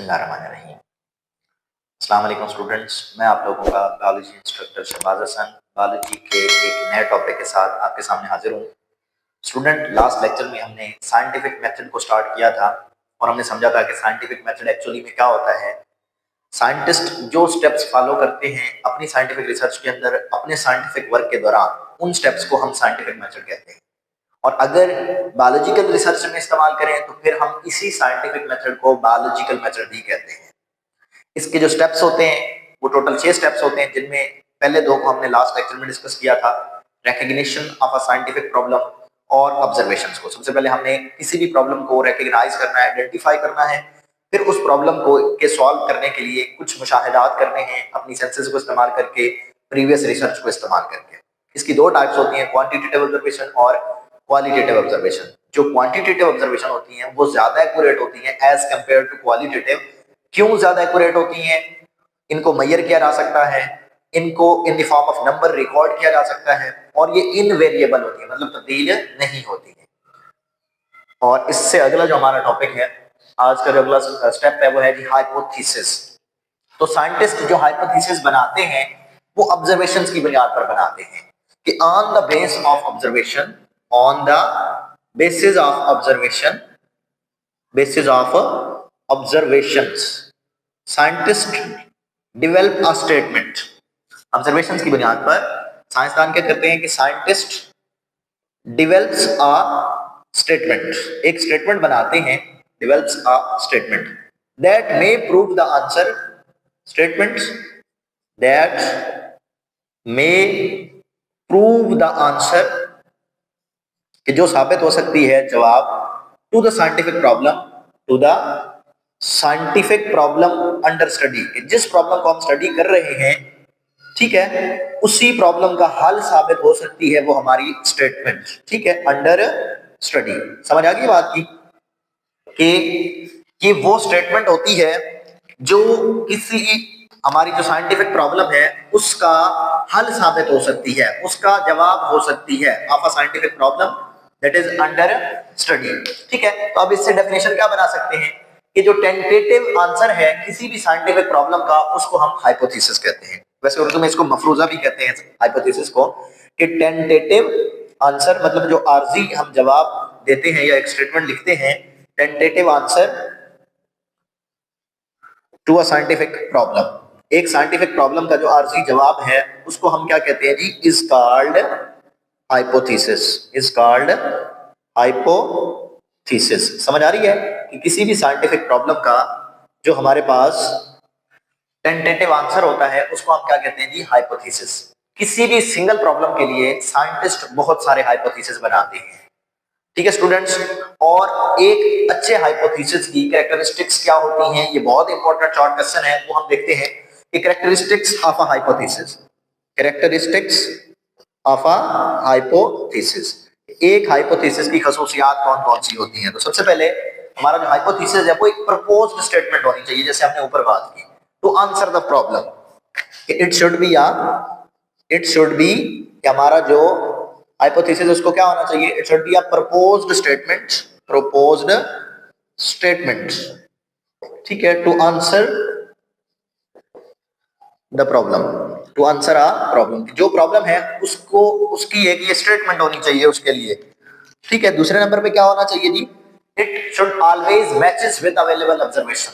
बिस्मिल्लाहिर्रहमानिर्रहीम। अस्सलाम वालेकुम स्टूडेंट्स, मैं आप लोगों का biology instructor Shahbaz Hasan biology के एक नए टॉपिक के साथ आपके सामने हाजिर हूँ। स्टूडेंट, लास्ट लेक्चर में हमने साइंटिफिक मेथड को स्टार्ट किया था और हमने समझा था कि साइंटिफिक मेथड एक्चुअली में क्या होता है। साइंटिस्ट जो स्टेप्स फॉलो करते हैं अपनी साइंटिफिक रिसर्च के अंदर अपने साइंटिफिक वर्क के दौरान, उन स्टेप्स को हम साइंटिफिक मेथड कहते हैं। और अगर बायोलॉजिकल रिसर्च में इस्तेमाल करें तो फिर हम इसी साइंटिफिक मेथड को बायोलॉजिकल मेथड भी कहते हैं। इसके जो स्टेप्स होते हैं वो टोटल 6 स्टेप्स होते हैं, जिनमें पहले 2 को हमने लास्ट लेक्चर में डिस्कस किया था, recognition of a scientific problem और ऑब्जर्वेशंस को। सबसे पहले हमने किसी भी प्रॉब्लम को रिकग्नाइज करना है, आइडेंटिफाई करना है, फिर उस प्रॉब्लम को के सॉल्व करने के लिए कुछ मुशाहिदात करने हैं अपनी सेंसेस को इस्तेमाल करके, प्रीवियस रिसर्च को इस्तेमाल करके। इसकी 2 टाइप्स होती हैं, क्वांटिटेटिव ऑब्जर्वेशन और क्वालिटेटिव ऑब्जर्वेशन। जो क्वांटिटेटिव ऑब्जर्वेशन होती हैं वो ज्यादा एक्यूरेट होती हैं एज कंपेयर टू क्वालिटेटिव। क्यों ज्यादा एक्यूरेट होती हैं? इनको मेजर किया जा सकता है, इनको in the form of number record किया जा सकता है, और ये इनवेरिएबल होती है, मतलब तब्दील नहीं होती है। और इससे अगला जो हमारा टॉपिक है, आज का जो अगला स्टेप है वो है जी हाइपोथेसिस। तो साइंटिस्ट जो हाइपोथेसिस बनाते हैं वो ऑब्जर्वेशंस की बुनियाद पर बनाते हैं कि on the base of observation, on the basis of observation, basis of observations scientist develop a statement. Observations की बुनियाद पर साइंसदान क्या करते हैं कि साइंटिस्ट डेवलप्स अ स्टेटमेंट, एक स्टेटमेंट बनाते हैं, develops a statement that may prove the answer, statements that may prove the answer, कि जो साबित हो सकती है जवाब, to the scientific problem, to the scientific problem under study. जिस प्रॉब्लम को हम स्टडी कर रहे हैं, ठीक है, उसी प्रॉब्लम का हल साबित हो सकती है वो हमारी स्टेटमेंट, ठीक है, अंडर स्टडी। समझ आ गई बात की कि वो स्टेटमेंट होती है जो किसी हमारी जो साइंटिफिक प्रॉब्लम है उसका हल साबित हो सकती है, उसका जवाब हो सकती है, of a scientific problem that is under study. ठीक है, तो अब इससे डेफिनेशन क्या बना सकते हैं कि जो टेंटेटिव आंसर है किसी भी साइंटिफिक प्रॉब्लम का, उसको हम हाइपोथेसिस कहते हैं। वैसे उर्दू में इसको मफरूजा भी कहते हैं हाइपोथेसिस को, कि टेंटेटिव आंसर मतलब जो आर्जी हम जवाब देते हैं या एक स्टेटमेंट लिखते हैं, tentative answer to a scientific problem, एक साइंटिफिक प्रॉब्लम का जो आर्जी जवाब है उसको हम क्या कहते हैं जी, is called hypothesis, is called hypothesis. समझ आ रही है कि किसी भी साइंटिफिक प्रॉब्लम का जो हमारे पास टेंटेटिव आंसर होता है उसको हम क्या कहते हैं जी, हाइपोथेसिस। किसी भी सिंगल प्रॉब्लम के लिए साइंटिस्ट बहुत सारे हाइपोथेसिस बनाते हैं, ठीक है स्टूडेंट्स। और एक अच्छे हाइपोथेसिस की कैरेक्टरिस्टिक्स क्या होती हैं, ये बहुत इंपॉर्टेंट शॉर्ट क्वेश्चन है, वो हम देखते हैं कि characteristics of a hypothesis, characteristics of a hypothesis. एक हाइपोथेसिस की खसूसियात कौन कौन सी होती हैं? तो सबसे पहले हमारा जो हाइपोथेसिस है वो एक प्रपोज्ड स्टेटमेंट होनी चाहिए, जैसे हमने ऊपर बात की, to answer the problem. It should be या इट शुड बी, हमारा जो हाइपोथेसिस उसको क्या होना चाहिए, it should be a proposed statement, proposed statement, ठीक है, to answer the problem, to answer a problem. जो प्रॉब्लम है उसको, उसकी एक ये स्टेटमेंट होनी चाहिए उसके लिए, ठीक है। दूसरे नंबर पे क्या होना चाहिए जी, it should always matches with available observation,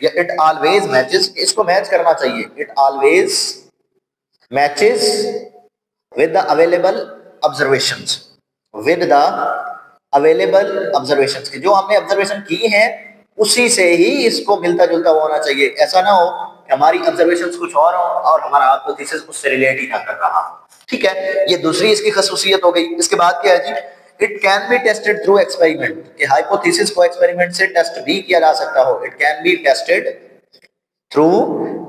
या इट ऑलवेज मैचेस, इसको मैच करना चाहिए, it always matches with the available observations, with the available observations, कि जो हमने ऑब्जर्वेशन की है उसी से ही इसको मिलता जुलता होना चाहिए। ऐसा ना हो कि हमारी ऑब्जर्वेशंस कुछ और हो और हमारा हाइपोथेसिस उससे रिलेट ही ना कर रहा हो, ठीक है। ये दूसरी इसकी खसूसियत हो गई। इसके बाद क्या है जी, it can be tested through experiment, कि हाइपोथेसिस को एक्सपेरिमेंट से टेस्ट भी किया जा सकता हो, it can be tested through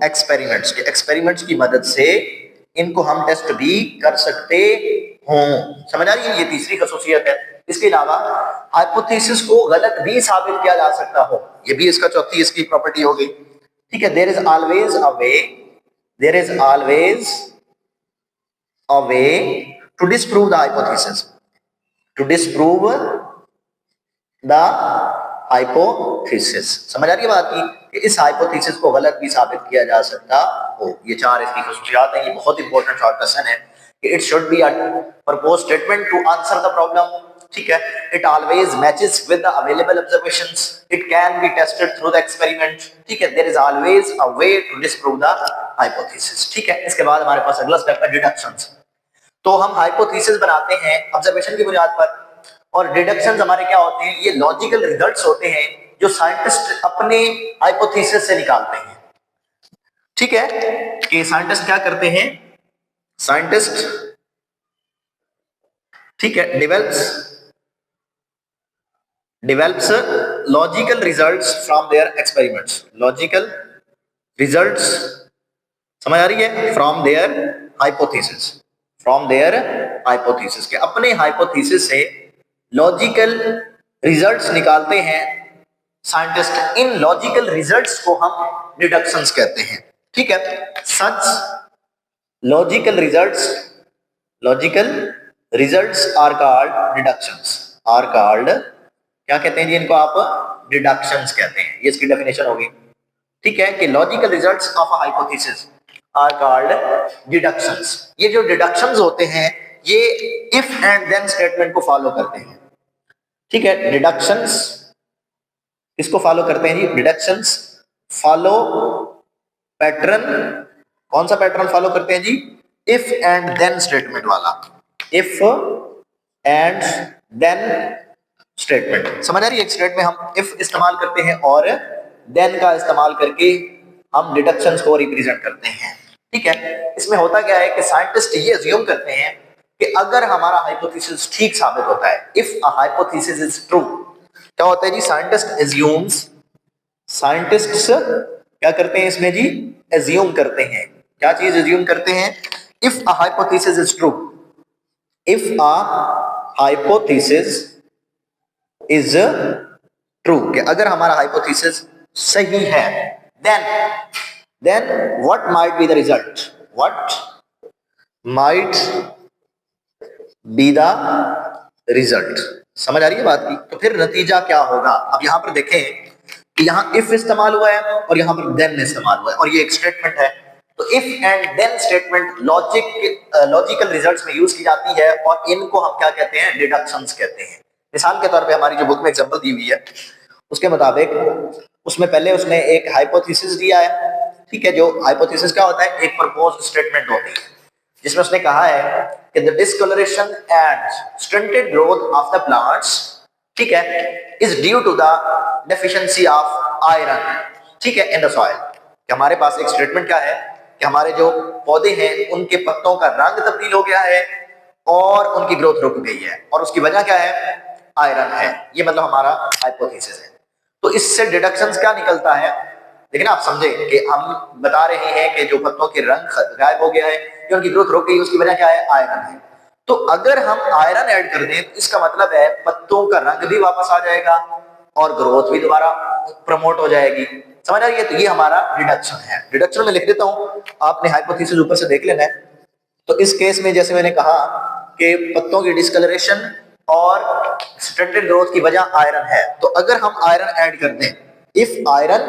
experiments, के एक्सपेरिमेंट्स की मदद से इनको हम टेस्ट भी कर सकते हों। समझ आ रही है, ये तीसरी खसूसियत है। इसके अलावा हाइपोथेसिस को गलत भी साबित किया जा सकता हो, ये भी इसका चौथी इसकी प्रॉपर्टी हो गई, ठीक है। There is always a way, there is always a way to disprove the hypothesis, to disprove the hypothesis. समझ आ रही है बात की कि इस हाइपोथेसिस को गलत भी साबित किया जा सकता हो। ये 4 इसकी खसूसियात हैं। ये बहुत इंपॉर्टेंट शॉर्ट क्वेश्चन है कि it should be a propose statement to answer the problem. ठीक है, it always matches with the available observations, it can be tested through the experiment. ठीक है, there is always a way to disprove the hypothesis. ठीक है, इसके बाद हमारे पास अगला स्टेप है डिडक्शंस। तो हम हाइपोथेसिस बनाते हैं ऑब्जर्वेशन की बुनियाद पर, और डिडक्शंस हमारे क्या होते हैं, ये लॉजिकल रिजल्ट्स होते हैं जो साइंटिस्ट अपने हाइपोथेसिस से निकालते हैं। ठीक है, कि साइंटिस्ट क्या करते हैं, साइंटिस्ट ठीक है develops logical results from their experiments, logical results, समझ आ रही है, from their hypothesis के अपने हाइपोथेसिस से लॉजिकल रिजल्ट्स निकालते हैं साइंटिस्ट। इन लॉजिकल रिजल्ट्स को हम डिडक्शंस कहते हैं। ठीक है, such logical results are called deductions, are called क्या कहते हैं जी इनको, आप डिडक्शंस कहते हैं। ये इसकी डेफिनेशन होगी। ठीक है, कि logical results of a hypothesis are called deductions. ये जो डिडक्शंस होते हैं ये इफ एंड देन स्टेटमेंट को फॉलो करते हैं। ठीक है, डिडक्शंस इसको फॉलो करते हैं जी, डिडक्शंस फॉलो पैटर्न। कौन सा पैटर्न फॉलो करते हैं जी, इफ एंड देन स्टेटमेंट वाला, इफ एंड देन स्टेटमेंट। समझ आ रही है, एक स्टेटमेंट में हम इफ इस्तेमाल करते हैं और देन का इस्तेमाल करके हम डिडक्शंस को रिप्रेजेंट करते हैं। ठीक है, इसमें होता क्या है कि साइंटिस्ट ये अज्यूम करते हैं कि अगर हमारा हाइपोथेसिस ठीक साबित होता है, if a hypothesis is true, क्या होता है जी, साइंटिस्ट्स क्या करते हैं इसमें जी, अज्यूम करते हैं। क्या चीज अज्यूम करते हैं, if a hypothesis is true, if a hypothesis is true, कि अगर हमारा हाइपोथेसिस सही है, then what might be the result, what might be the result. समझ आ रही है बात की, तो फिर नतीजा क्या होगा। अब यहां पर देखें कि यहां इफ इस्तेमाल हुआ है और यहां पर देन इस्तेमाल हुआ है, और ये एक स्टेटमेंट है। तो if and then statement logical results में यूज की जाती है, और इनको हम क्या कहते हैं, डिडक्शंस कहते हैं। मिसाल के तौर पे हमारी जो बुक में एग्जांपल दी हुई है उसके मुताबिक, उसमें पहले उसने एक हाइपोथेसिस दिया है। ठीक है, जो हाइपोथेसिस क्या होता है, एक प्रपोज्ड स्टेटमेंट होती है, जिसमें उसने कहा है कि the discoloration and stunted growth of the plants, ठीक है, is due to the deficiency of iron, ठीक है, इन द सॉइल। कि हमारे पास एक स्टेटमेंट क्या है कि हमारे जो पौधे हैं उनके पत्तों का रंग तब्दील हो गया है और उनकी ग्रोथ रुक गई है, और उसकी वजह क्या है, आयरन है। ये मतलब हमारा हाइपोथेसिस है। तो इससे डिडक्शंस क्या निकलता है, लेकिन आप समझे कि हम बता रहे हैं कि जो पत्तों के रंग गायब हो गया है, जो उनकी ग्रोथ रुक गई, उसकी वजह क्या है, आयरन है। तो अगर हम आयरन ऐड कर दें तो इसका मतलब है पत्तों का रंग भी वापस आ जाएगा और ग्रोथ भी दोबारा प्रमोट हो जाएगी। समझ आ रही है, तो ये हमारा डिडक्शन है। डिडक्शन में लिख देता हूं, आपने हाइपोथेसिस ऊपर से देख लेना है। तो इस केस में जैसे मैंने कहा कि पत्तों की डिस्कलरेशन और स्टंटेड ग्रोथ की वजह आयरन है, तो अगर हम आयरन ऐड कर दें, if iron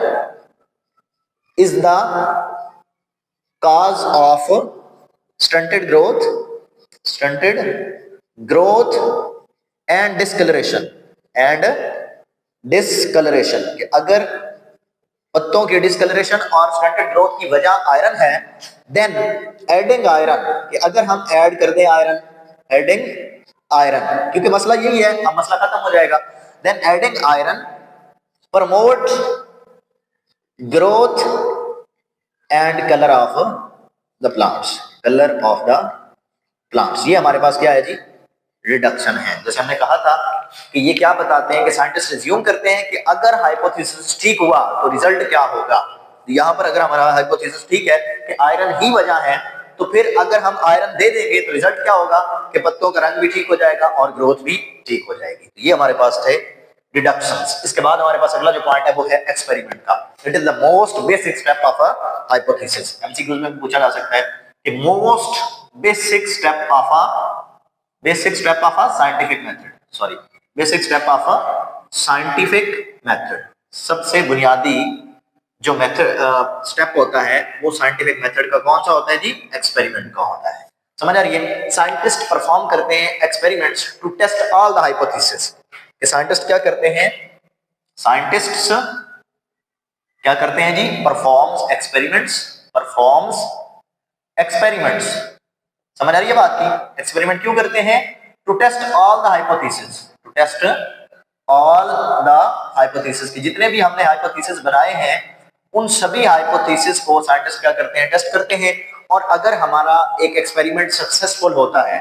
is the cause of stunted growth and discoloration कि अगर पत्तों की डिस्कलरेशन और स्टंटेड ग्रोथ की वजह आयरन है, देन एडिंग आयरन, कि अगर हम ऐड कर दें आयरन, एडिंग आयरन, क्योंकि मसला यही है, अब मसला खत्म हो जाएगा। Then adding iron promote growth and colour of the plants, colour of the plants. ये हमारे पास क्या है जी, रिडक्शन है। जैसे हमने कहा था कि ये क्या बताते हैं कि साइंटिस्ट अज्यूम करते हैं कि अगर हाइपोथेसिस ठीक हुआ तो रिजल्ट क्या होगा। यहां पर अगर हमारा हाइपोथेसिस ठीक है कि आयरन ही वजह है, तो फिर अगर हम आयरन दे देंगे तो रिजल्ट क्या होगा कि पत्तों का रंग भी ठीक हो जाएगा और ग्रोथ भी ठीक हो जाएगी। तो ये हमारे पास थे डिडक्शंस। इसके बाद हमारे पास अगला जो पॉइंट है वो है एक्सपेरिमेंट का। It is the most basic step of a hypothesis. MCQs में पूछा जा सकता है कि most basic step of a scientific method, basic step of a scientific method, सबसे बुनियादी जो मेथड स्टेप होता है वो साइंटिफिक मेथड का कौन सा होता है जी? एक्सपेरिमेंट का होता है। समझ आ रही है? साइंटिस्ट परफॉर्म करते हैं experiments to test all the hypothesis. Scientist क्या करते हैं? साइंटिस्ट्स क्या करते हैं जी? Performs experiments, performs experiments. समझ आ रही है बात की? एक्सपेरिमेंट क्यों करते हैं? To test all the hypothesis, to test all the hypothesis की जितने भी हमने हाइपोथेसिस बनाए हैं उन सभी हाइपोथेसिस को साइंटिस्ट क्या करते हैं? टेस्ट करते हैं। और अगर हमारा एक एक्सपेरिमेंट सक्सेसफुल होता है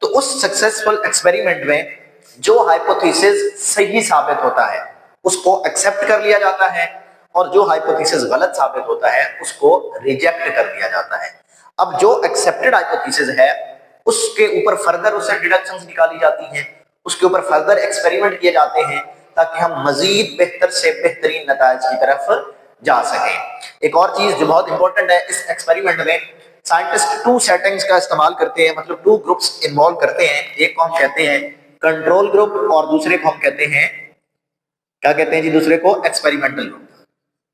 तो उस सक्सेसफुल एक्सपेरिमेंट में जो हाइपोथेसिस सही साबित होता है उसको एक्सेप्ट कर लिया जाता है और जो हाइपोथेसिस गलत साबित होता है उसको रिजेक्ट कर दिया जाता है। अब जो एक्सेप्टेड हाइपोथेसिस है उसके ऊपर फर्दर उससे डिडक्शंस निकाली जाती हैं, उसके ऊपर फर्दर एक्सपेरिमेंट किए जाते हैं ताकि हम मजीद बेहतर से बेहतरीन नताइज की तरफ जा सकें। एक और चीज जो बहुत इंपॉर्टेंट है इस एक्सपेरिमेंट में, साइंटिस्ट टू सेटिंग्स का इस्तेमाल करते हैं, मतलब टू ग्रुप्स इन्वॉल्व करते हैं। एक को हम कहते हैं कंट्रोल ग्रुप और दूसरे को हम कहते हैं, क्या कहते हैं जी? दूसरे को एक्सपेरिमेंटल ग्रुप।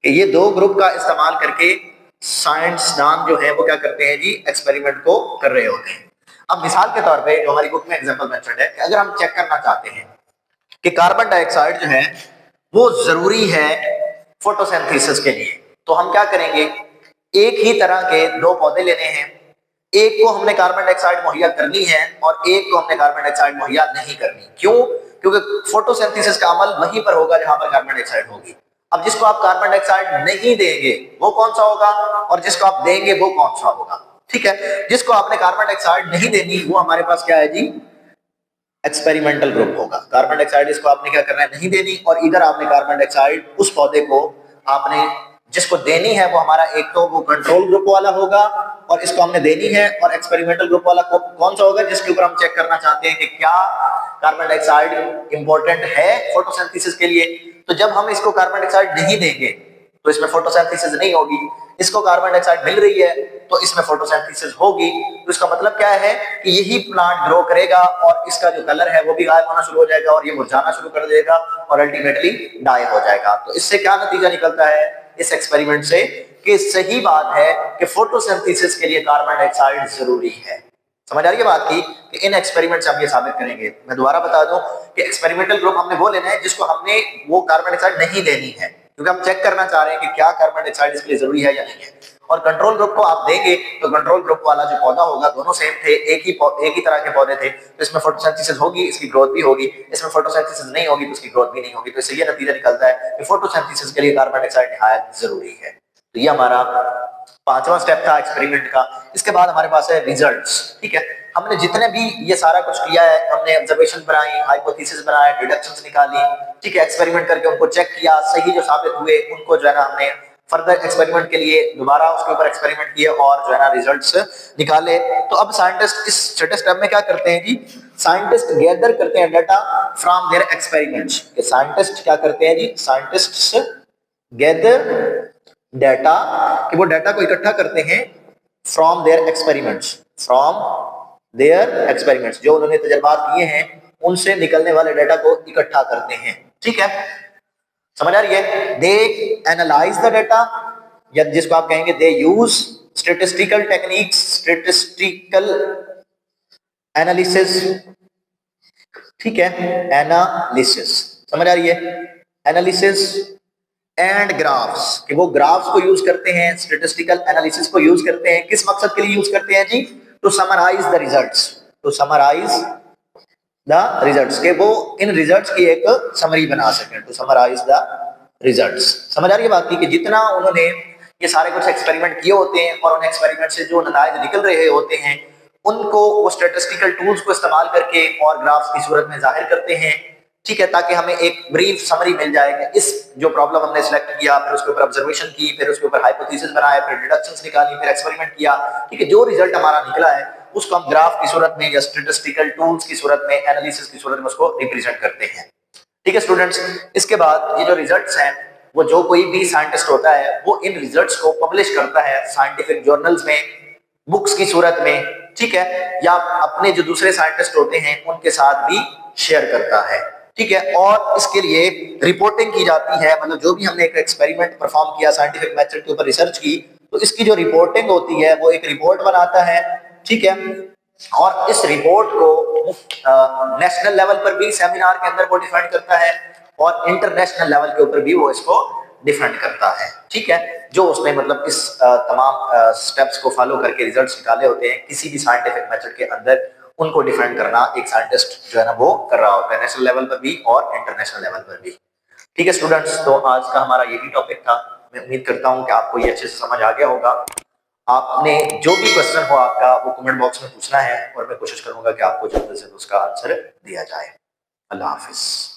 ये दो ग्रुप का इस्तेमाल करके साइंसदान जो है वो क्या करते हैं जी? एक्सपेरिमेंट को कर रहे होते हैं। अब मिसाल के तौर पे जो हमारी बुक में एग्जांपल मेंशन्ड है कि अगर हम चेक करना चाहते हैं कि कार्बन डाइऑक्साइड जो है वो जरूरी है फोटोसिंथेसिस के लिए, तो हम क्या करेंगे? एक ही तरह के दो पौधे लेने हैं, एक को हमने कार्बन डाइऑक्साइड मुहैया करनी है और एक को हमने कार्बन डाइऑक्साइड मुहैया नहीं करनी। क्यों? क्योंकि फोटोसिंथेसिस का अमल वहीं पर होगा जहां पर कार्बन डाइऑक्साइड होगी। अब जिसको आप कार्बन डाइऑक्साइड नहीं देंगे वो कौन सा होगा और जिसको आप देंगे वो कौन सा होगा? ठीक है, जिसको आपने कार्बन डाइऑक्साइड नहीं देनी वो हमारे पास क्या है जी? एक्सपेरिमेंटल ग्रुप होगा। कार्बन डाइऑक्साइड इसको आपने क्या करना है? नहीं देनी। और इधर आपने कार्बन डाइऑक्साइड उस पौधे को आपने जिसको देनी है वो हमारा एक तो वो कंट्रोल ग्रुप वाला होगा और इसको हमने देनी है, और एक्सपेरिमेंटल ग्रुप वाला कौन सा होगा? जिसके ऊपर हम चेक करना चाहते हैं कि क्या कार्बन डाइऑक्साइड इंपॉर्टेंट है फोटोसिंथेसिस के लिए। तो जब हम इसको कार्बन डाइऑक्साइड नहीं देंगे तो इसमें फोटोसिंथेसिस नहीं होगी। इसको कार्बन डाइऑक्साइड मिल रही है तो इसमें फोटोसिंथेसिस होगी। तो इसका मतलब क्या है कि यही प्लांट ग्रो करेगा और इसका जो कलर है वो भी गायब होना शुरू हो जाएगा और ये मुरझाना शुरू कर देगा और अल्टीमेटली डाई हो जाएगा। तो इससे क्या नतीजा निकलता है इस एक्सपेरिमेंट से? कि सही बात है कि फोटोसिंथेसिस के लिए कार्बन डाइऑक्साइड जरूरी है। समझ आ रही है बात की? कि इन एक्सपेरिमेंट से हम ये साबित करेंगे। मैं दोबारा बता दूं कि एक्सपेरिमेंटल ग्रुप हमने वो लेना है जिसको हमने वो कार्बन डाइऑक्साइड नहीं देनी है, क्योंकि हम चेक करना चाह रहे हैं कि क्या कार्बन डाइऑक्साइड इसके लिए जरूरी है या नहीं है। और कंट्रोल ग्रुप को आप देंगे तो कंट्रोल ग्रुप वाला जो पौधा होगा, दोनों सेम थे, एक ही तरह के पौधे थे, तो इसमें फोटोसिंथेसिस होगी, इसकी ग्रोथ भी होगी। इसमें फोटोसिंथेसिस नहीं होगी तो इसकी ग्रोथ भी नहीं होगी। तो इससे ये नतीजा निकलता है कि फोटोसिंथेसिस के लिए कार्बन डाइऑक्साइड निहायत जरूरी है। तो ये हमारा पांचवा स्टेप था एक्सपेरिमेंट का। इसके बाद हमारे पास है रिजल्ट्स। ठीक है, हमने जितने भी ये सारा कुछ किया है, हमने ऑब्जर्वेशन बनाई, हाइपोथेसिस बनाए, डिडक्शंस निकाली, ठीक है, एक्सपेरिमेंट करके उनको चेक किया, सही जो साबित हुए उनको जो है ना हमने फर्दर एक्सपेरिमेंट के लिए दोबारा उसके ऊपर एक्सपेरिमेंट किए और जो है ना रिजल्ट्स निकाले। तो अब साइंटिस्ट इस छठे स्टेप में क्या करते हैं जी? साइंटिस्ट गैदर करते हैं data from their experiments. Scientist क्या करते हैं जी? साइंटिस्ट्स गैदर डाटा, कि वो डाटा को इकट्ठा करते हैं from their experiments, from their experiments, जो उन्होंने तजर्बात किए हैं उनसे निकलने वाले डाटा को इकट्ठा करते हैं। ठीक है, समझ आ रही है? दे एनालाइज द डाटा, या जिसको आप कहेंगे they use statistical techniques, statistical analysis. ठीक है, एनालिसिस, समझ आ रही है? एनालिसिस एंड ग्राफ्स, कि वो ग्राफ्स को यूज करते हैं, स्टैटिस्टिकल एनालिसिस को यूज करते हैं। किस मकसद के लिए यूज करते हैं जी? To summarise the results, to summarise the results, के वो इन रिजल्ट्स की एक समरी बना सकें, टू समराइज द रिजल्ट्स। समझ आ रही है बात की? कि जितना उन्होंने ये सारे कुछ एक्सपेरिमेंट किए होते हैं और उन एक्सपेरिमेंट से जो नतीजे निकल रहे होते हैं उनको वो स्टैटिस्टिकल टूल्स को इस्तेमाल करके और ग्राफ्स की सूरत में जाहिर करते हैं। ठीक है, ताकि हमें एक ब्रीफ समरी मिल जाए कि इस जो प्रॉब्लम हमने सिलेक्ट किया, फिर उसके ऊपर ऑब्जर्वेशन की, फिर उसके ऊपर हाइपोथेसिस बनाए, फिर डिडक्शंस निकाली, फिर एक्सपेरिमेंट किया। ठीक है, जो रिजल्ट हमारा निकला है उसको हम ग्राफ की सूरत में या स्टैटिस्टिकल टूल्स की सूरत में, एनालिसिस की सूरत में उसको रिप्रेजेंट करते हैं। ठीक है स्टूडेंट्स, इसके बाद ये जो रिजल्ट्स हैं वो जो कोई भी साइंटिस्ट होता है वो इन रिजल्ट्स को पब्लिश करता है साइंटिफिक जर्नल्स में, बुक्स की सूरत में। ठीक है, या अपने जो दूसरे साइंटिस्ट होते हैं उनके साथ भी शेयर करता है। ठीक है। और इसके लिए रिपोर्टिंग की जाती है, मतलब जो भी हमने एक एक्सपेरिमेंट परफॉर्म किया, साइंटिफिक मेथड के ऊपर रिसर्च की, तो इसकी जो रिपोर्टिंग होती है वो एक रिपोर्ट बनाता है, ठीक है। और इस रिपोर्ट को नेशनल लेवल पर भी सेमिनार के अंदर वो डिफेंड करता है और इंटरनेशनल लेवल के ऊपर भी वो इसको डिफेंड करता है, ठीक है। जो उसने मतलब इस तमाम स्टेप्स को फॉलो करके रिजल्ट्स निकाले होते हैं किसी भी साइंटिफिक मेथड के अंदर, उनको डिफेंड करना एक साइंटिस्ट जो है ना वो कर रहा होता है, नेशनल लेवल पर भी और इंटरनेशनल लेवल पर भी। ठीक है स्टूडेंट्स, तो आज का हमारा यही टॉपिक था। मैं उम्मीद करता हूं कि आपको ये अच्छे से समझ आ गया होगा। आपने जो भी क्वेश्चन हो आपका वो कमेंट बॉक्स में पूछना है और मैं कोशिश करूंगा कि आपको जल्द से जल्द उसका आंसर दिया जाए। अल्लाह हाफिज।